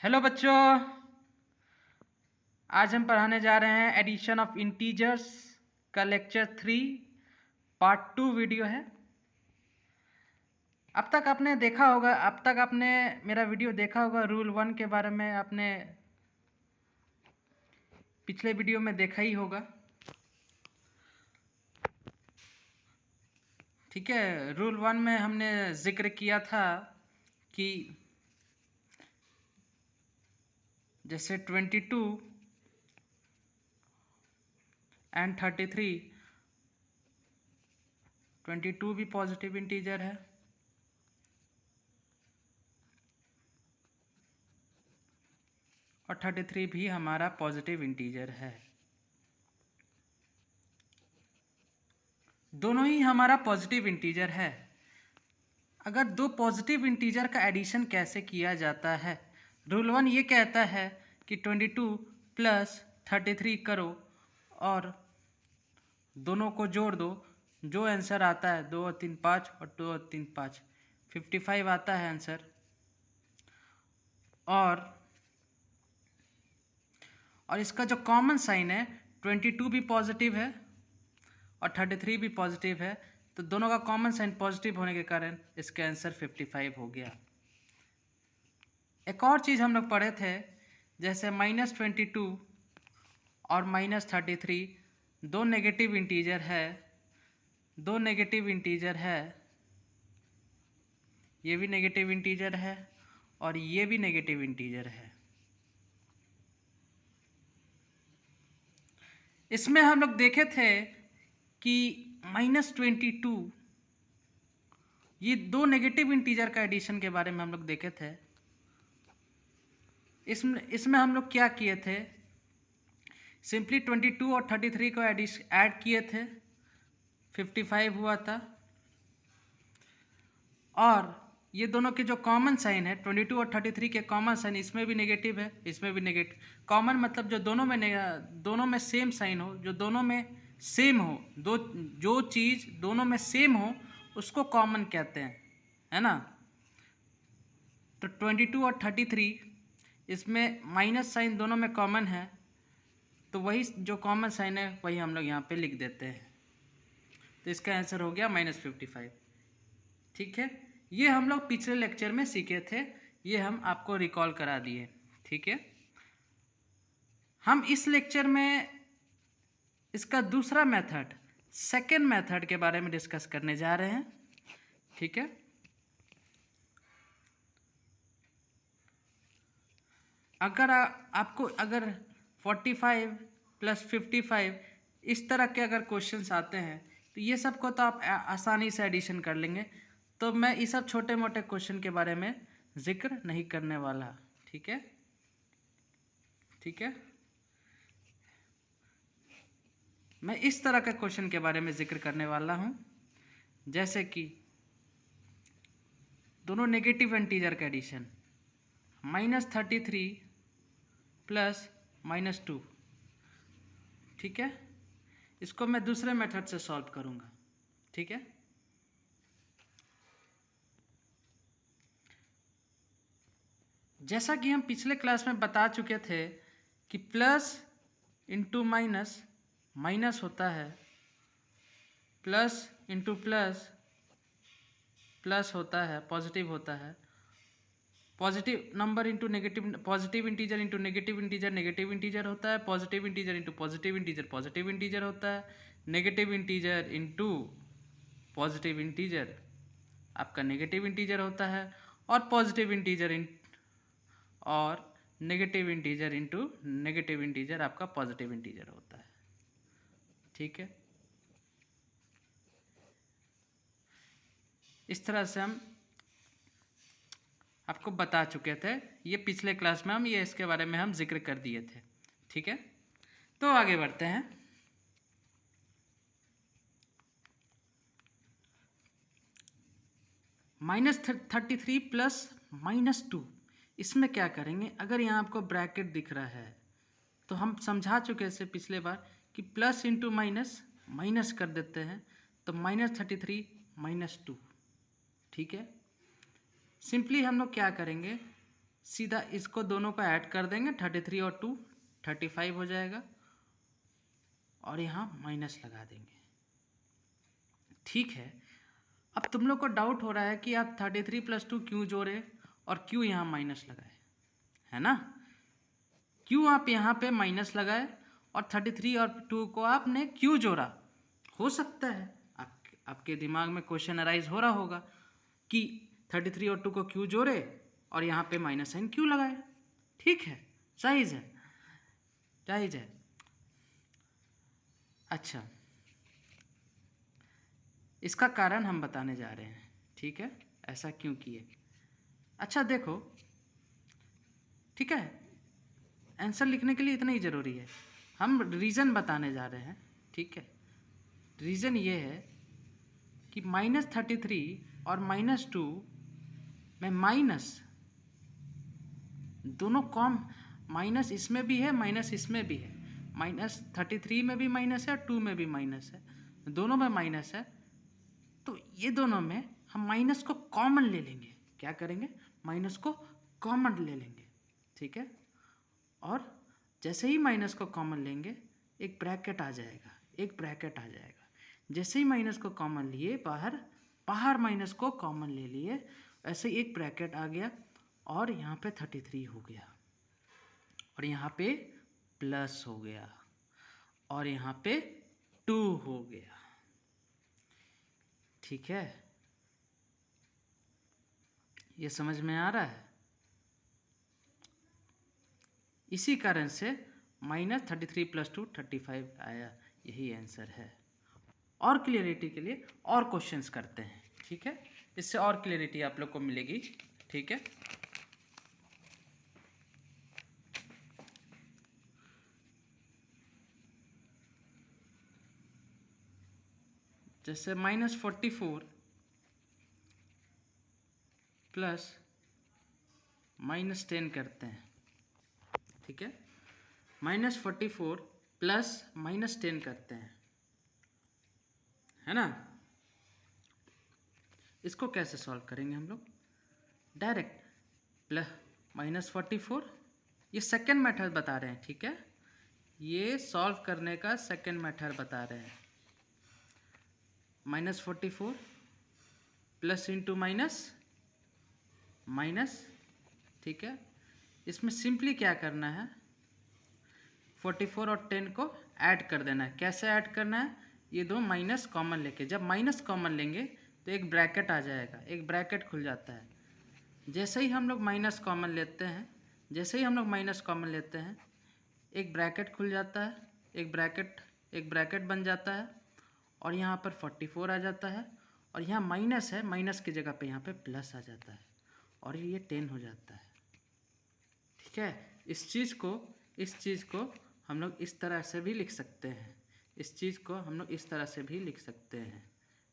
Hello बच्चों, आज हम पढ़ाने जा रहे हैं एडिशन ऑफ इंटीजर्स का लेक्चर 3 पार्ट 2 वीडियो है। अब तक आपने मेरा वीडियो देखा होगा। रूल 1 के बारे में आपने पिछले वीडियो में देखा ही होगा। ठीक है, रूल 1 में हमने जिक्र किया था कि जैसे 22 एंड 33, 22 भी पॉजिटिव इंटीजर है और 33 भी हमारा पॉजिटिव इंटीजर है। दोनों ही हमारा पॉजिटिव इंटीजर है। अगर दो पॉजिटिव इंटीजर का एडिशन कैसे किया जाता है? रूल 1 ये कहता है कि 22 प्लस 33 करो और दोनों को जोड़ दो। जो आंसर आता है 2 और 3 5 और 2 और 3 5, 55 आता है आंसर। और इसका जो कॉमन साइन है, 22 भी पॉजिटिव है और 33 भी पॉजिटिव है, तो दोनों का कॉमन साइन पॉजिटिव होने के कारण इसका आंसर 55 हो गया। एक और चीज़ हम लोग पढ़े थे, जैसे -22 और -33 दो नेगेटिव इंटीजर है, ये भी नेगेटिव इंटीजर है और ये भी नेगेटिव इंटीजर है। इसमें हम लोग देखे थे कि -22 ये दो नेगेटिव इंटीजर का एडिशन के बारे में हम लोग देखे थे। इसमें हम लोग क्या किए थे, सिंपली 22 और 33 को ऐड किए थे, 55 हुआ था। और ये दोनों के जो कॉमन साइन है, 22 और 33 के कॉमन साइन, इसमें भी नेगेटिव है, इसमें भी नेगेटिव। कॉमन मतलब जो दोनों में सेम साइन हो, जो दोनों में सेम हो, जो चीज़ दोनों में सेम हो उसको कॉमन कहते हैं, है ना। तो 22 और 33 इसमें माइनस साइन दोनों में कॉमन है, तो वही जो कॉमन साइन है वही हम लोग यहाँ पे लिख देते हैं। तो इसका आंसर हो गया -55। ठीक है, ये हम लोग पिछले लेक्चर में सीखे थे, ये हम आपको रिकॉल करा दिए। ठीक है, हम इस लेक्चर में इसका दूसरा मेथड, सेकेंड मेथड के बारे में डिस्कस करने जा रहे हैं। ठीक है, अगर 45 प्लस 55 इस तरह के अगर क्वेश्चंस आते हैं, तो ये सब को तो आप आसानी से एडिशन कर लेंगे। तो मैं इस सब छोटे मोटे क्वेश्चन के बारे में जिक्र नहीं करने वाला। ठीक है, ठीक है, मैं इस तरह के क्वेश्चन के बारे में जिक्र करने वाला हूँ, जैसे कि दोनों नेगेटिव इंटीजर का एडिशन, -33 प्लस -2। ठीक है, इसको मैं दूसरे मेथड से सॉल्व करूँगा। ठीक है, जैसा कि हम पिछले क्लास में बता चुके थे कि प्लस इंटू माइनस माइनस होता है, प्लस इंटू प्लस प्लस होता है, पॉजिटिव होता है, positive number into negative, positive integer into negative integer negative integer होता है, positive integer into positive integer positive integer होता है, negative integer into positive integer आपका नेगेटिव इंटीजर होता है, और पॉजिटिव इंटीजर और negative integer into negative integer आपका पॉजिटिव इंटीजर होता है। ठीक है, इस तरह से हम आपको बता चुके थे, ये पिछले क्लास में इसके बारे में हम जिक्र कर दिए थे। ठीक है, तो आगे बढ़ते हैं। -33 प्लस -2, इसमें क्या करेंगे? अगर यहाँ आपको ब्रैकेट दिख रहा है तो हम समझा चुके थे पिछले बार कि प्लस इंटू माइनस माइनस कर देते हैं, तो -33 -2। ठीक है, सिंपली हम लोग क्या करेंगे, सीधा इसको दोनों को ऐड कर देंगे, 33 और 2 35 हो जाएगा, और यहाँ माइनस लगा देंगे। ठीक है, अब तुम लोग को डाउट हो रहा है कि आप 33 + 2 क्यों जोड़े और क्यों यहाँ माइनस लगाए, है ना? क्यों आप यहाँ पे माइनस लगाए और 33 और 2 को आपने क्यों जोड़ा? हो सकता है आपके दिमाग में क्वेश्चन अराइज हो रहा होगा कि 33 और 2 को क्यों जोड़े और यहाँ पे माइनस साइन क्यों लगाए। ठीक है, जायज़ है, जायज़ है। अच्छा, इसका कारण हम बताने जा रहे हैं। ठीक है, ऐसा क्यों किए। अच्छा देखो, ठीक है, आंसर लिखने के लिए इतना ही ज़रूरी है, हम रीज़न बताने जा रहे हैं। ठीक है, रीज़न ये है कि -33 और -2 में माइनस दोनों कॉम, माइनस इसमें भी है माइनस इसमें भी है, -33 में भी माइनस है और 2 में भी माइनस है, दोनों में माइनस है। तो ये दोनों में हम माइनस को कॉमन ले लेंगे। क्या करेंगे? माइनस को कॉमन ले लेंगे। ठीक है, और जैसे ही माइनस को कॉमन लेंगे एक ब्रैकेट आ जाएगा, एक ब्रैकेट आ जाएगा। जैसे ही माइनस को कॉमन लिए, बाहर माइनस को कॉमन ले लिए, ऐसे ही एक ब्रैकेट आ गया और यहाँ पे 33 हो गया और यहाँ पे प्लस हो गया और यहाँ पे 2 हो गया। ठीक है, ये समझ में आ रहा है? इसी कारण से -33 + 2 35 आया, यही आंसर है। और क्लियरिटी के लिए और क्वेश्चंस करते हैं। ठीक है, इससे और क्लियरिटी आप लोग को मिलेगी। ठीक है, जैसे -44 प्लस -10 करते हैं। ठीक है, -44 प्लस -10 करते हैं, है ना? इसको कैसे सॉल्व करेंगे हम लोग? डायरेक्ट -44, ये सेकेंड मेथड बता रहे हैं। ठीक है, ये सॉल्व करने का सेकेंड मेथड बता रहे हैं। -44 प्लस इंटू माइनस, ठीक है, इसमें सिंपली क्या करना है, 44 और 10 को ऐड कर देना है। कैसे ऐड करना है? ये दो माइनस कॉमन लेके, जब माइनस कॉमन लेंगे तो एक ब्रैकेट आ जाएगा, एक ब्रैकेट खुल जाता है। जैसे ही हम लोग माइनस कॉमन लेते हैं, एक ब्रैकेट खुल जाता है, एक ब्रैकेट बन जाता है और यहाँ पर 44 आ जाता है और यहाँ माइनस है, माइनस की जगह पे यहाँ पे प्लस आ जाता है और ये 10 हो जाता है। ठीक है, इस चीज़ को हम लोग इस तरह से भी लिख सकते हैं,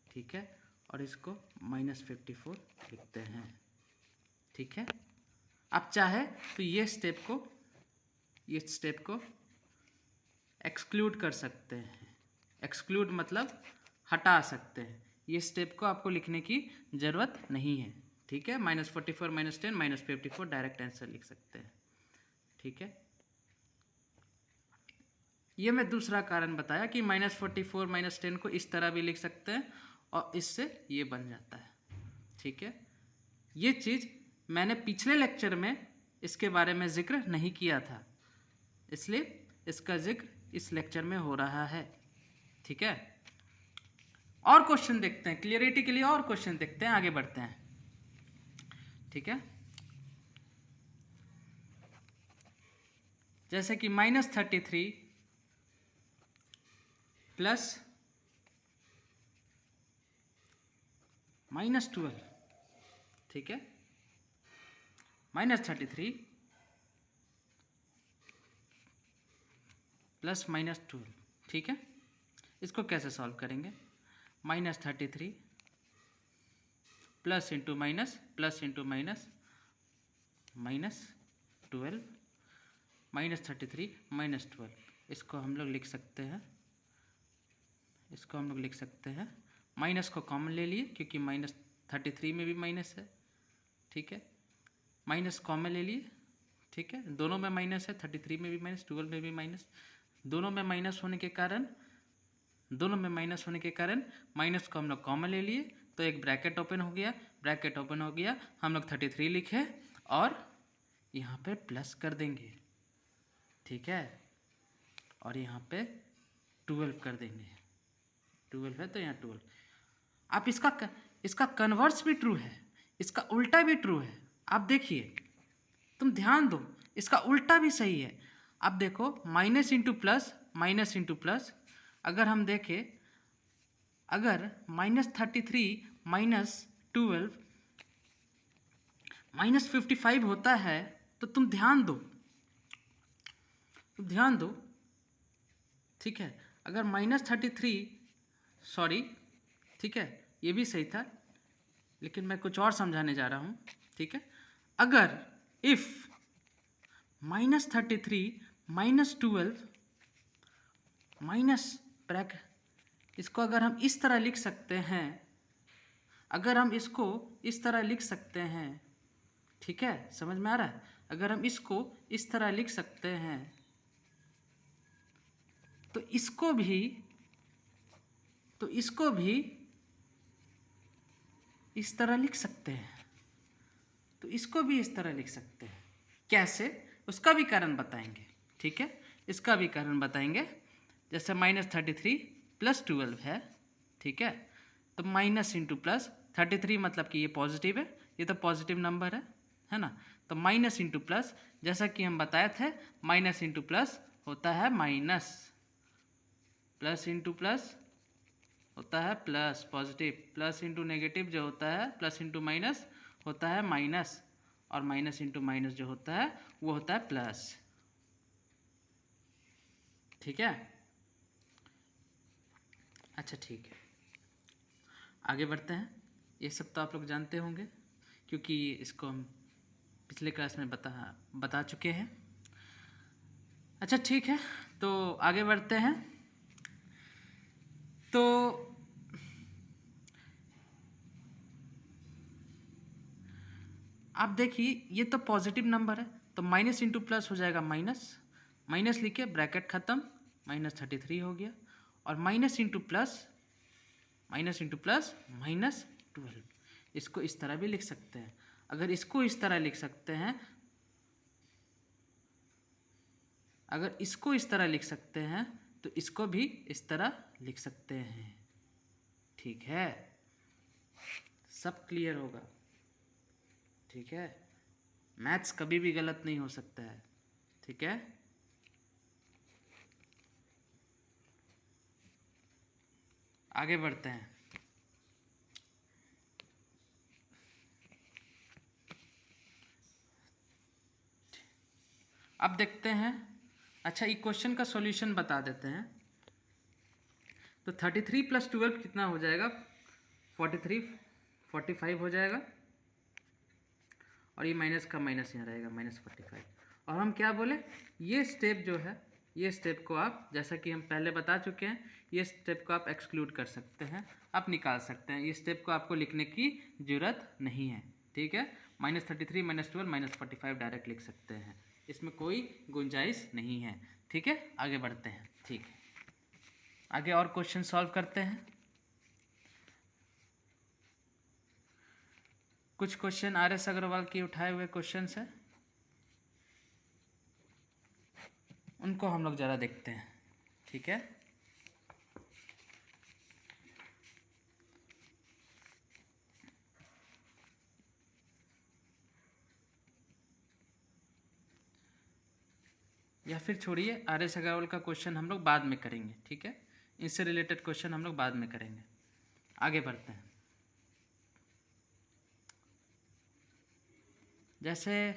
ठीक है, और इसको -54 लिखते हैं। ठीक है, आप चाहे तो ये स्टेप को एक्सक्लूड कर सकते हैं। एक्सक्लूड मतलब हटा सकते हैं। ये स्टेप को आपको लिखने की ज़रूरत नहीं है। ठीक है, -44 -10 -54 डायरेक्ट आंसर लिख सकते हैं। ठीक है, ये मैं दूसरा कारण बताया कि -44 -10 को इस तरह भी लिख सकते हैं और इससे ये बन जाता है। ठीक है, ये चीज़ मैंने पिछले लेक्चर में इसके बारे में जिक्र नहीं किया था, इसलिए इसका जिक्र इस लेक्चर में हो रहा है। ठीक है, और क्वेश्चन देखते हैं, क्लियरिटी के लिए और क्वेश्चन देखते हैं, आगे बढ़ते हैं। ठीक है, जैसे कि -33 प्लस -12, ठीक है, -33 प्लस -12, ठीक है, इसको कैसे सॉल्व करेंगे? -33 प्लस इंटू माइनस, -12 -33 -12, इसको हम लोग लिख सकते हैं, माइनस को कॉमन ले लिए क्योंकि -33 में भी माइनस है। ठीक है, माइनस कॉमन ले लिए, ठीक है, दोनों में माइनस है, 33 में भी माइनस, 12 में भी माइनस, दोनों में माइनस होने के कारण माइनस को हम लोग कॉमन ले लिए, तो एक ब्रैकेट ओपन हो गया, हम लोग 33 लिखे और यहाँ पे प्लस कर देंगे, ठीक है, और यहाँ पे 12 कर देंगे, 12 है तो यहाँ 12। आप इसका कन्वर्स भी ट्रू है, इसका उल्टा भी ट्रू है। आप देखिए, तुम ध्यान दो, इसका उल्टा भी सही है। आप देखो, माइनस इंटू प्लस, अगर हम देखें, अगर -33 -12 -55 होता है, तो तुम ध्यान दो, ठीक है, अगर -33, सॉरी, ठीक है, ये भी सही था, लेकिन मैं कुछ और समझाने जा रहा हूँ, ठीक है, अगर इफ़ -33 -12 माइनस ब्रैकेट, इसको अगर हम इस तरह लिख सकते हैं, ठीक है, समझ में आ रहा है, अगर हम इसको इस तरह लिख सकते हैं, तो इसको भी इस तरह लिख सकते हैं, कैसे, उसका भी कारण बताएंगे, ठीक है, इसका भी कारण बताएंगे। जैसे -33 + 12 है, ठीक है, तो माइनस इंटू प्लस, 33 मतलब कि ये पॉजिटिव है, ये तो पॉजिटिव नंबर है ना, तो माइनस इंटू प्लस, जैसा कि हम बताए थे, माइनस इंटू प्लस होता है माइनस, प्लस इंटू प्लस होता है plus, positive, plus into negative जो होता है, प्लस इंटू माइनस होता है माइनस, और माइनस इंटू माइनस जो होता है वो होता है प्लस, ठीक है। अच्छा, ठीक है, आगे बढ़ते हैं। ये सब तो आप लोग जानते होंगे, क्योंकि इसको हम पिछले क्लास में बता चुके हैं। अच्छा, ठीक है, तो आगे बढ़ते हैं। तो आप देखिए, ये तो पॉजिटिव नंबर है, तो माइनस इंटू प्लस हो जाएगा माइनस लिखे, ब्रैकेट ख़त्म, -33 हो गया, और माइनस इंटू प्लस -12, इसको इस तरह भी लिख सकते हैं। अगर इसको इस तरह लिख सकते हैं, तो इसको भी इस तरह लिख सकते हैं, ठीक है, सब क्लियर होगा, ठीक है, मैथ्स कभी भी गलत नहीं हो सकता है, ठीक है। आगे बढ़ते हैं। अब देखते हैं, अच्छा, ये क्वेश्चन का सॉल्यूशन बता देते हैं। तो 33 + 12 कितना हो जाएगा, 45 हो जाएगा, और ये माइनस का माइनस यहाँ रहेगा, -45। और हम क्या बोले, ये स्टेप जो है, ये स्टेप को आप, जैसा कि हम पहले बता चुके हैं, ये स्टेप को आप एक्सक्लूड कर सकते हैं, आप निकाल सकते हैं, ये स्टेप को आपको लिखने की ज़रूरत नहीं है, ठीक है, -33 -12 -45 डायरेक्ट लिख सकते हैं, इसमें कोई गुंजाइश नहीं है, ठीक है। आगे बढ़ते हैं, ठीक है, आगे और क्वेश्चन सॉल्व करते हैं। कुछ क्वेश्चन RS अग्रवाल के उठाए हुए क्वेश्चन है, उनको हम लोग ज़रा देखते हैं, ठीक है। या फिर छोड़िए, RS अग्रवाल का क्वेश्चन हम लोग बाद में करेंगे, ठीक है, इससे रिलेटेड क्वेश्चन हम लोग बाद में करेंगे। आगे बढ़ते हैं। जैसे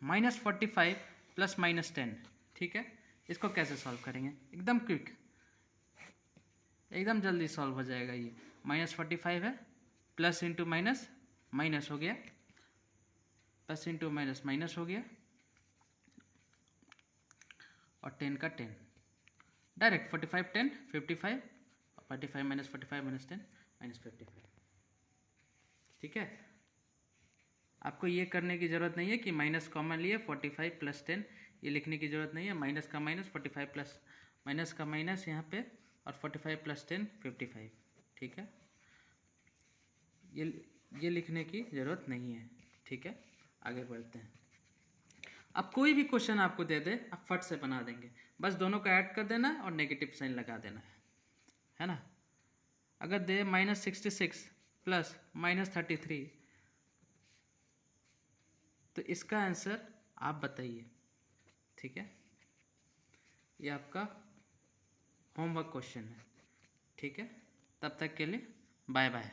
-45 + -10, ठीक है, इसको कैसे सॉल्व करेंगे, एकदम क्विक, एकदम जल्दी सॉल्व हो जाएगा। ये -45 है, प्लस इंटू माइनस माइनस हो गया, प्लस इंटू माइनस माइनस हो गया, और 10 का 10, डायरेक्ट 45 10 55, 45 -45 -10 -55, ठीक है। आपको ये करने की ज़रूरत नहीं है कि माइनस कॉमन लिए 45 प्लस 10, ये लिखने की ज़रूरत नहीं है। माइनस का माइनस 45 प्लस माइनस का माइनस यहाँ पे, और 45 प्लस 10 55, ठीक है। ये लिखने की ज़रूरत नहीं है, ठीक है। आगे बढ़ते हैं। अब कोई भी क्वेश्चन आपको दे दे, आप फट से बना देंगे, बस दोनों को ऐड कर देना है और नेगेटिव साइन लगा देना है ना। अगर दे -66 प्लस -33, तो इसका आंसर आप बताइए, ठीक है। ये आपका होमवर्क क्वेश्चन है, ठीक है। तब तक के लिए बाय बाय।